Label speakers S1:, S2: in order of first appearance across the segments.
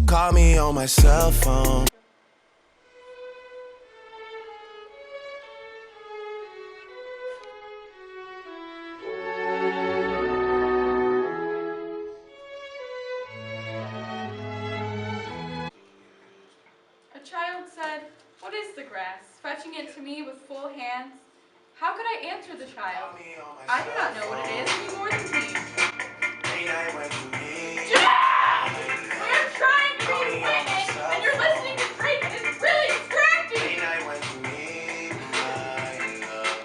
S1: call me on my cell phone.
S2: A child said, "What is the grass?" Fetching it to me with full hands. How could I answer the child? I do not know what it is any more than he. Jack! We are trying to be witness, and you're listening to Drake, and it's really distracting!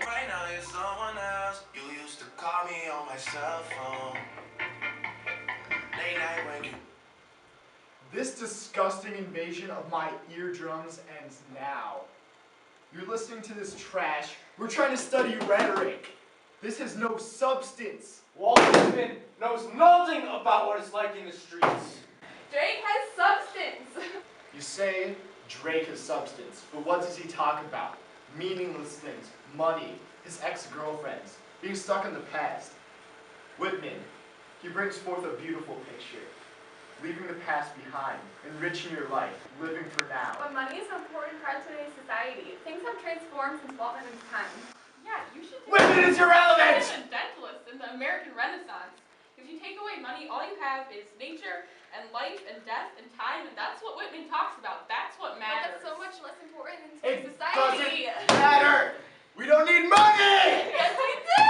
S1: Right now you're someone else. You used to call me on my cell phone. Late night when you.
S3: This disgusting invasion of my eardrums ends now. You're listening to this trash. We're trying to study rhetoric. This has no substance.
S4: Walt Whitman knows nothing about what it's like in the streets.
S2: Drake has substance!
S3: You say Drake has substance, but what does he talk about? Meaningless things, money, his ex-girlfriends, being stuck in the past. Whitman, he brings forth a beautiful picture. Leaving the past behind, enriching your life, living for now.
S2: But money is an important part of today's society. Things have transformed since Walt Whitman's time. Yeah, you should take
S3: Whitman is irrelevant!
S2: transcendentalist in the American Renaissance. If you take away money, all you have is nature and life and death and time, and that's what Whitman talks about. That's what matters.
S5: But that's so much less important in
S3: It
S5: society.
S3: doesn't matter! We don't need money!
S2: Yes, we do!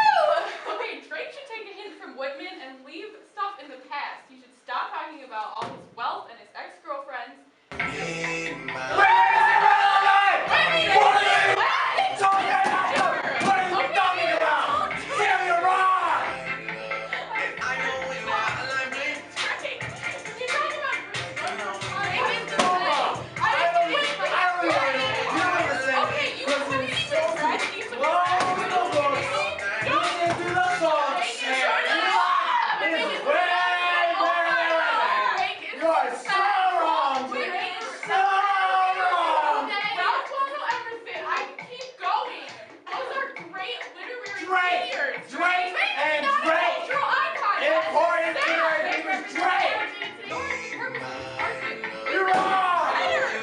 S2: Okay, Drake should take a hint from Whitman and leave stuff in the past. He should stop talking about all his wealth and his ex-girlfriends.
S3: Whitman is irrelevant!
S2: Whitman!
S3: What are you talking about? Damn, you're wrong!
S1: I know who you are, I like me.
S2: Drake, if you talk about Drake,
S3: I don't listen.
S2: okay, you can put it in your strategy to
S3: You are so wrong! So wrong!
S2: Ralph Waldo Emerson, I can keep going. Those are great literary
S3: Drake!
S2: figures.
S3: Drake and Drake!
S2: Cultural icons.
S3: Important literary figures, Drake! You're wrong!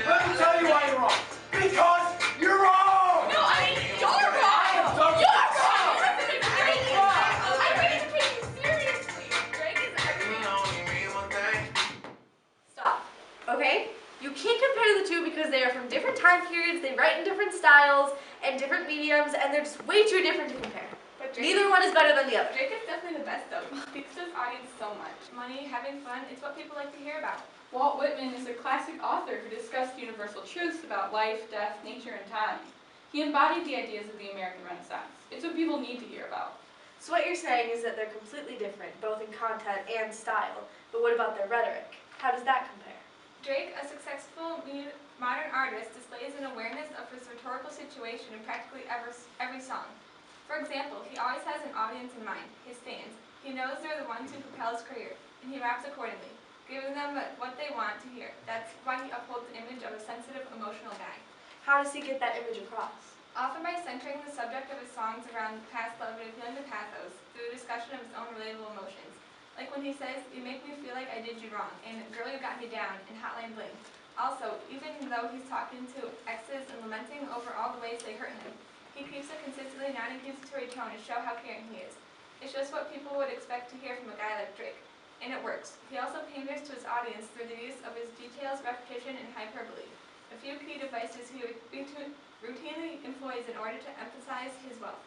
S3: Let me tell you why you're wrong. Because you're wrong!
S2: No, I mean, you're wrong. You're wrong. You're very wrong. I'm ready to take you seriously. Drake is everything.
S5: Stop. Okay? You can't compare the two because they are from different time periods, they write in different styles and different mediums, and they're just way too different to compare.
S2: But Drake,
S5: Neither one is better than the other.
S2: Drake is definitely the best though. He speaks to his audience so much. Money, having fun, it's what people like to hear about. Walt Whitman is a classic author who discussed universal truths about life, death, nature, and time. He embodied the ideas of the American Renaissance. It's what people need to hear about.
S5: So what you're saying is that they're completely different, both in content and style, but what about their rhetoric? How does that compare?
S2: Drake, a successful modern artist, displays an awareness of his rhetorical situation in practically every song. For example, he always has an audience in mind, his fans. He knows they're the ones who propel his career, and he raps accordingly, giving them what they want to hear. That's why he upholds the image of a sensitive, emotional guy.
S5: How does he get that image across?
S2: Often by centering the subject of his songs around past love and appealing to pathos through a discussion of his own relatable emotions. Like when he says, "You make me feel like I did you wrong," and "Girl, you got me down," and "Hotline Bling." Also, even though he's talking to exes and lamenting over all the ways they hurt him, he keeps a consistently non-accusatory tone to show how caring he is. It's just what people would expect to hear from a guy like Drake. And it works. He also panders to his audience through the use of his details, repetition, and hyperbole. A few key devices he routinely employs in order to emphasize his wealth.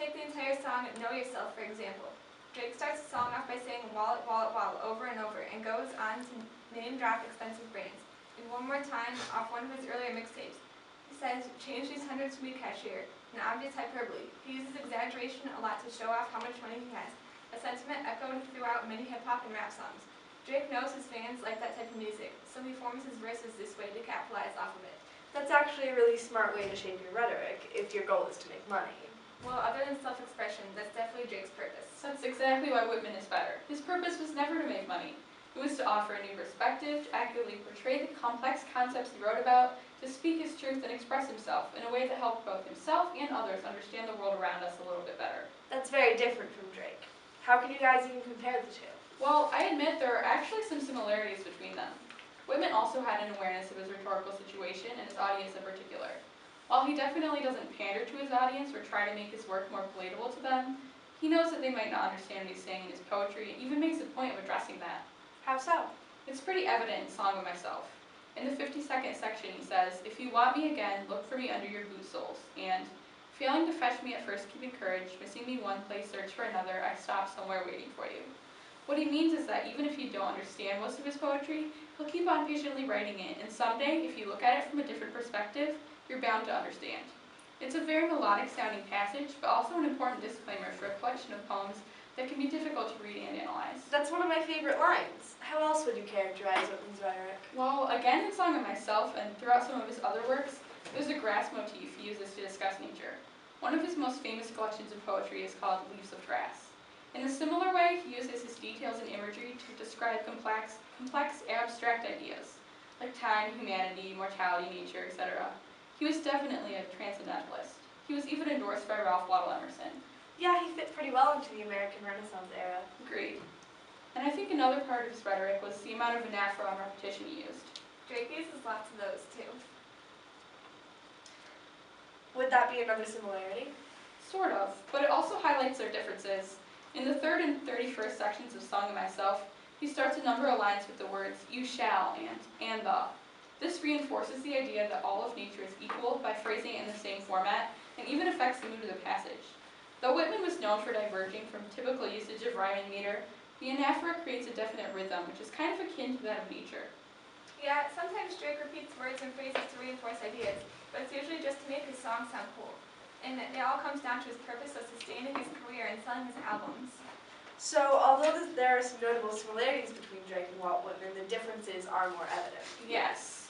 S2: Take the entire song "Know Yourself," for example. Drake starts the song off by saying "wallet, wallet, wallet" over and over, and goes on to name-drop expensive brands. And one more time, off one of his earlier mixtapes, he says, "Change these hundreds to be cashier," an obvious hyperbole. He uses exaggeration a lot to show off how much money he has, a sentiment echoed throughout many hip-hop and rap songs. Drake knows his fans like that type of music, so he forms his verses this way to capitalize off of it.
S5: That's actually a really smart way to shape your rhetoric if your goal is to make money.
S2: Well, other than self-expression, that's definitely Drake's purpose. That's exactly why Whitman is better. His purpose was never to make money. It was to offer a new perspective, to accurately portray the complex concepts he wrote about, to speak his truth and express himself in a way that helped both himself and others understand the world around us a little bit better.
S5: That's very different from Drake. How can you guys even compare the two?
S2: Well, I admit there are actually some similarities between them.
S6: Whitman also had an awareness of his rhetorical situation and his audience in particular. While he definitely doesn't pander to his audience or try to make his work more palatable to them, he knows that they might not understand what he's saying in his poetry and even makes a point of addressing that.
S5: How so?
S6: It's pretty evident in Song of Myself. In the 52nd section he says, "If you want me again, look for me under your boot soles," and "Failing to fetch me at first, keeping courage, missing me one place, search for another, I stop somewhere waiting for you." What he means is that even if you don't understand most of his poetry, he'll keep on patiently writing it, and someday, if you look at it from a different perspective, you're bound to understand. It's a very melodic sounding passage, but also an important disclaimer for a collection of poems that can be difficult to read and analyze.
S5: That's one of my favorite lines. How else would you characterize Whitman's rhetoric?
S6: Well, again in Song of Myself and throughout some of his other works, there's a grass motif he uses to discuss nature. One of his most famous collections of poetry is called Leaves of Grass. In a similar way, he uses his details and imagery to describe complex abstract ideas, like time, humanity, mortality, nature, etc. He was definitely a transcendentalist. He was even endorsed by Ralph Waldo Emerson.
S5: Yeah, he fit pretty well into the American Renaissance era.
S6: Agreed. And I think another part of his rhetoric was the amount of anaphora and repetition he used.
S2: Drake uses lots of those too.
S5: Would that be another similarity?
S6: Sort of, but it also highlights their differences. In the 3rd and 31st sections of Song of Myself, he starts a number of lines with the words "you shall" and "the." This reinforces the idea that all of nature is equal by phrasing it in the same format, and even affects the mood of the passage. Though Whitman was known for diverging from typical usage of rhyming meter, the anaphora creates a definite rhythm, which is kind of akin to that of nature.
S2: Yeah, sometimes Drake repeats words and phrases to reinforce ideas, but it's usually just to make his song sound cool. And it all comes down to his purpose of sustaining his career and selling his albums.
S5: So, although there are some notable similarities between Drake and Walt Whitman, the differences are more evident.
S6: Yes.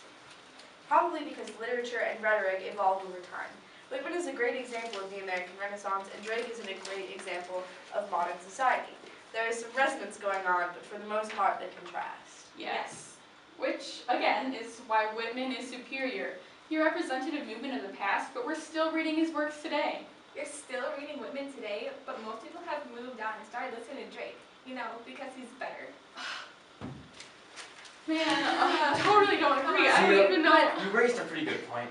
S5: Probably because literature and rhetoric evolved over time. Whitman is a great example of the American Renaissance, and Drake is a great example of modern society. There is some resonance going on, but for the most part, they contrast.
S6: Yes. Which, again, is why Whitman is superior. He represented a movement of the past, but we're still reading his works today.
S2: You're still reading Whitman today, but most people have moved on and started listening to Drake, because he's better.
S6: Man, I totally don't agree. I
S7: See,
S6: don't even know.
S7: You raised a pretty good point.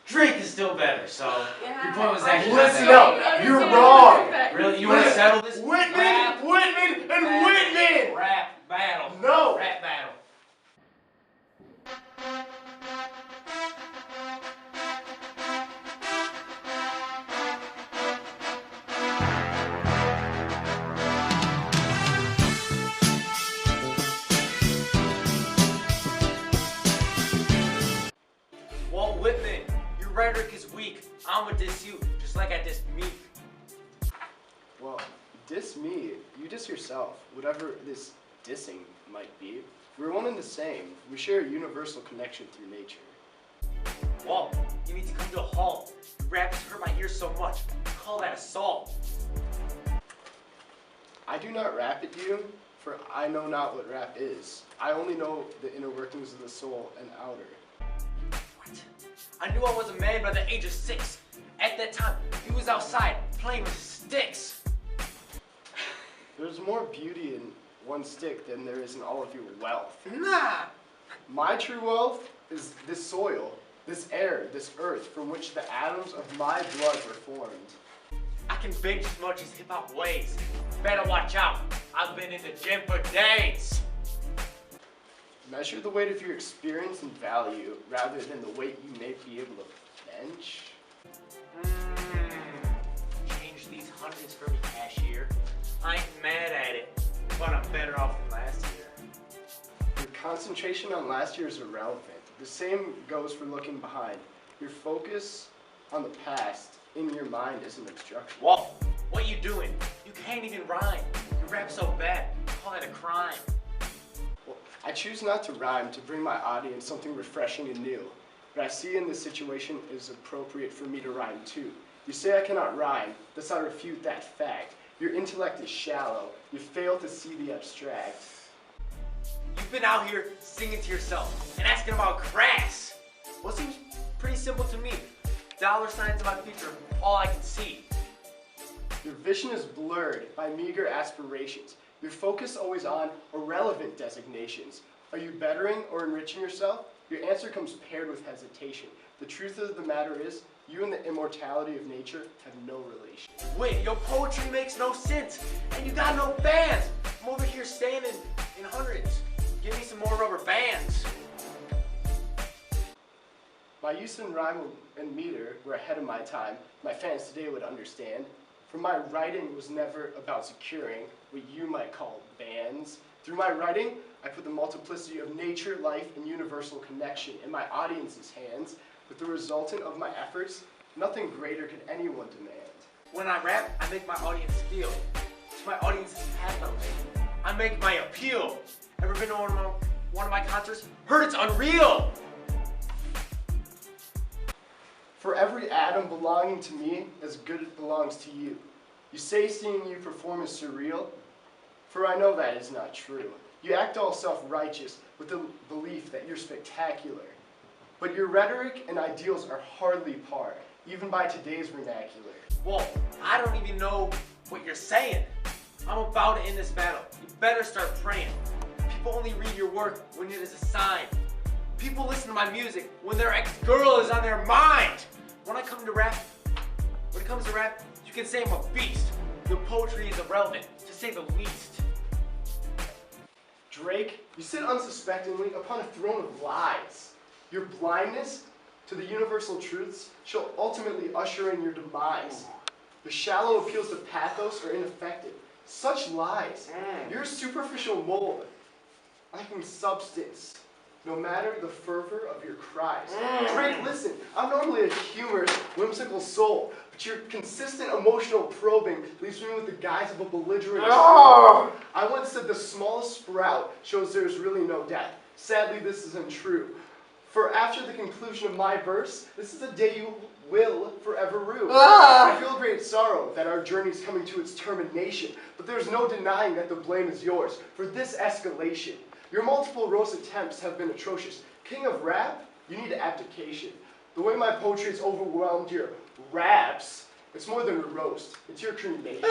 S7: Drake is still better, so
S2: Yeah.
S7: your point was actually
S3: Listen
S7: not
S3: up,
S7: that
S3: you're
S6: Understand
S3: wrong.
S6: that.
S7: Really? You want to settle this?
S3: Whitman,
S7: Rap
S3: Whitman, and
S7: battle.
S3: Whitman!
S7: Rap battle.
S3: No!
S7: Rap battle. Walt Whitman, your rhetoric is weak. I'ma diss you, just like I dissed me.
S8: Well, diss me, you diss yourself. Whatever this dissing might be, we're one and the same. We share a universal connection through nature.
S7: Walt, you need to come to a halt. Your rap has hurt my ears so much. Call that assault.
S8: I do not rap at you, for I know not what rap is. I only know the inner workings of the soul and outer.
S7: What? I knew I was a man by the age of 6. At that time, he was outside playing with sticks.
S8: There's more beauty in one stick than there is in all of your wealth.
S7: Nah.
S8: My true wealth is this soil, this air, this earth, from which the atoms of my blood were formed.
S7: I can bench as much as hip-hop weighs. Better watch out. I've been in the gym for days.
S8: Measure the weight of your experience and value rather than the weight you may be able to bench.
S7: Change these hundreds for me, cashier. I ain't mad at it, but I'm better off than last year.
S8: Your concentration on last year is irrelevant. The same goes for looking behind. Your focus on the past in your mind is an obstruction.
S7: Walt, what you doing? You can't even rhyme. Your rap's so bad, call it a crime.
S8: Well, I choose not to rhyme to bring my audience something refreshing and new. What I see in this situation is appropriate for me to rhyme too. You say I cannot rhyme, thus I refute that fact. Your intellect is shallow. You fail to see the abstract.
S7: You've been out here singing to yourself and asking about grass. Well, it seems pretty simple to me. Dollar signs in my future, all I can see.
S8: Your vision is blurred by meager aspirations. Your focus always on irrelevant designations. Are you bettering or enriching yourself? Your answer comes paired with hesitation. The truth of the matter is, you and the immortality of nature have no relation.
S7: Wait, your poetry makes no sense, and you got no fans. I'm over here standing in hundreds. Give me some more rubber bands.
S8: My use in rhyme and meter were ahead of my time. My fans today would understand. For my writing was never about securing what you might call bands. Through my writing, I put the multiplicity of nature, life, and universal connection in my audience's hands. With the resultant of my efforts, nothing greater could anyone demand.
S7: When I rap, I make my audience feel. To my audience's pathos, I make my appeal. Ever been to one of my concerts? Heard it's unreal.
S8: For every atom belonging to me, as good as belongs to you. You say seeing you perform is surreal, for I know that is not true. You act all self-righteous with the belief that you're spectacular. But your rhetoric and ideals are hardly par, even by today's vernacular.
S7: Well, I don't even know what you're saying. I'm about to end this battle. You better start praying. People only read your work when it is a sign. People listen to my music when their ex-girl is on their mind. When it comes to rap, you can say I'm a beast. Your poetry is irrelevant, to say the least.
S8: Drake, you sit unsuspectingly upon a throne of lies. Your blindness to the universal truths shall ultimately usher in your demise. Your shallow appeals to pathos are ineffective. Such lies. You're a superficial mold, lacking substance, no matter the fervor of your cries. Drake, listen, I'm normally a humorous, whimsical soul, but your consistent emotional probing leaves me with the guise of a belligerent soul. I once said the smallest sprout shows there is really no death. Sadly, this isn't true. For after the conclusion of my verse, this is a day you will forever rue. I feel great sorrow that our journey is coming to its termination, but there's no denying that the blame is yours for this escalation. Your multiple roast attempts have been atrocious. King of rap, you need abdication. The way my poetry has overwhelmed your raps, it's more than a roast, it's your cremation.